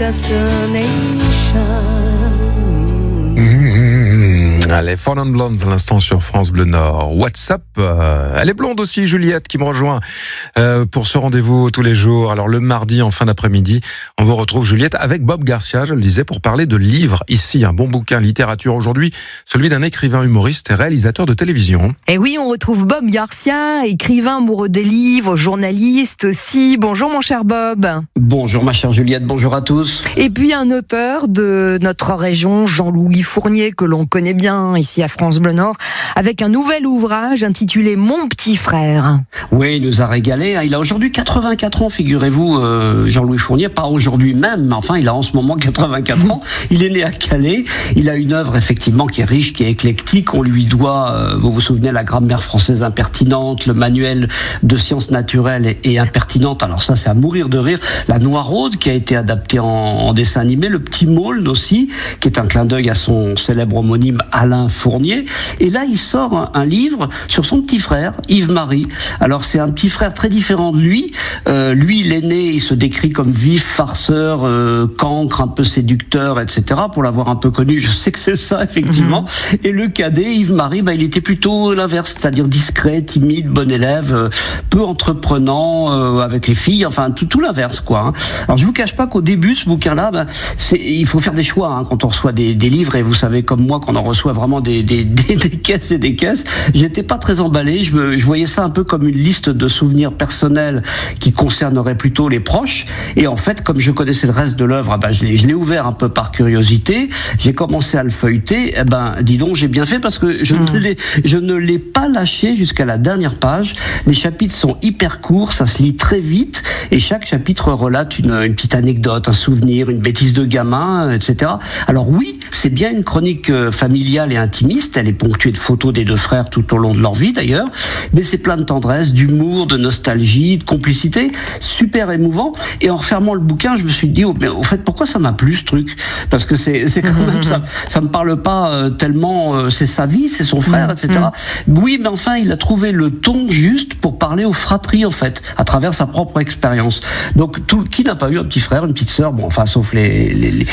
destination. Allez, Four Non Blondes à l'instant sur France Bleu Nord. WhatsApp, elle est blonde aussi, Juliette, qui me rejoint pour ce rendez-vous tous les jours. Alors le mardi en fin d'après-midi, on vous retrouve Juliette avec Bob Garcia, je le disais, pour parler de livres. Ici, un bon bouquin littérature aujourd'hui, celui d'un écrivain humoriste et réalisateur de télévision. Et oui, on retrouve Bob Garcia, écrivain amoureux des livres, journaliste aussi. Bonjour mon cher Bob. Bonjour ma chère Juliette, bonjour à tous. Et puis un auteur de notre région, Jean-Louis Fournier, que l'on connaît bien ici à France Bleu Nord, avec un nouvel ouvrage intitulé Mon petit frère. Oui, il nous a régalé. Il a aujourd'hui 84 ans, figurez-vous, Jean-Louis Fournier, pas aujourd'hui même, mais enfin il a en ce moment 84 ans. Il est né à Calais. Il a une œuvre effectivement qui est riche, qui est éclectique. On lui doit, vous vous souvenez, la grammaire française impertinente, le manuel de sciences naturelles et impertinentes. Alors ça, c'est à mourir de rire. La Noiraude, qui a été adaptée en dessin animé. Le Petit Maulne aussi, qui est un clin d'œil à son célèbre homonyme Alain Fournier. Et là, il sort un livre sur son petit frère, Yves-Marie. Alors, c'est un petit frère très différent de lui. Lui, l'aîné, il se décrit comme vif, farceur, cancre, un peu séducteur, etc. Pour l'avoir un peu connu, je sais que c'est ça, effectivement. Et le cadet, Yves-Marie, il était plutôt l'inverse, c'est-à-dire discret, timide, bon élève, peu entreprenant avec les filles, enfin, tout l'inverse, quoi. Alors, je vous cache pas qu'au début, ce bouquin-là, il faut faire des choix quand on reçoit des livres, et vous savez comme moi qu'on en reçoit vraiment des caisses et des caisses. J'étais pas très emballé, je voyais ça un peu comme une liste de souvenirs personnels qui concerneraient plutôt les proches, et en fait, comme je connaissais le reste de l'œuvre, je l'ai ouvert un peu par curiosité, j'ai commencé à le feuilleter, dis donc, j'ai bien fait parce que je ne l'ai pas lâché jusqu'à la dernière page. Les chapitres sont hyper courts, ça se lit très vite, et chaque chapitre relate une petite anecdote, un souvenir, une bêtise de gamin, etc. Alors oui, c'est bien une chronique familiale et intimiste, elle est ponctuée de photos des deux frères tout au long de leur vie d'ailleurs, mais c'est plein de tendresse, d'humour, de nostalgie, de complicité, super émouvant. Et en refermant le bouquin, je me suis dit, mais au fait, pourquoi ça m'a plu ce truc? Parce que c'est quand même ça me parle pas tellement, c'est sa vie, c'est son frère, etc. Oui, mais enfin, il a trouvé le ton juste pour parler aux fratries en fait, à travers sa propre expérience. Donc, qui n'a pas eu un petit frère, une petite sœur, bon, enfin, sauf les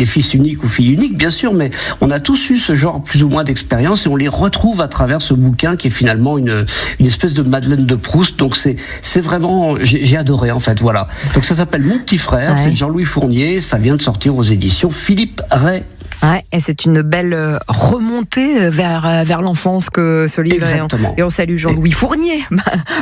fils uniques ou filles uniques, bien sûr, mais on a tous eu ce genre plus ou moins d'expérience et on les retrouve à travers ce bouquin qui est finalement une espèce de Madeleine de Proust. Donc c'est vraiment, j'ai adoré en fait, voilà. Donc ça s'appelle Mon petit frère, c'est Jean-Louis Fournier, ça vient de sortir aux éditions Philippe Ray. Ouais, et c'est une belle remontée vers l'enfance que ce livre est. Et on salue Jean-Louis Fournier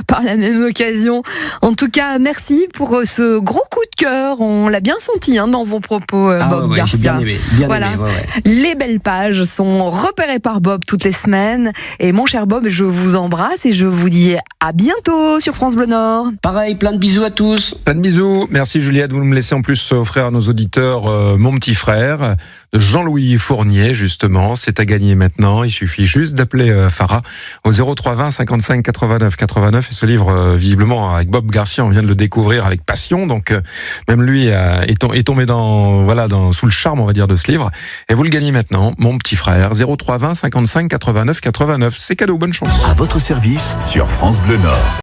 par la même occasion. En tout cas, merci pour ce gros coup de cœur. On l'a bien senti dans vos propos, Bob Garcia. J'ai bien aimé. Les belles pages sont repérées par Bob toutes les semaines. Et mon cher Bob, je vous embrasse et je vous dis à bientôt sur France Bleu Nord. Pareil, plein de bisous à tous. Plein de bisous. Merci Juliette. Vous me laissez en plus offrir à nos auditeurs Mon petit frère de Jean-Louis Fournier, justement. C'est à gagner maintenant. Il suffit juste d'appeler Farah au 03 20 55 89 89. Et ce livre, visiblement, avec Bob Garcia, on vient de le découvrir avec passion. Donc, même lui est tombé sous le charme, on va dire, de ce livre. Et vous le gagnez maintenant, Mon petit frère. 03 20 55 89 89. C'est cadeau. Bonne chance. À votre service sur France Bleu Nord.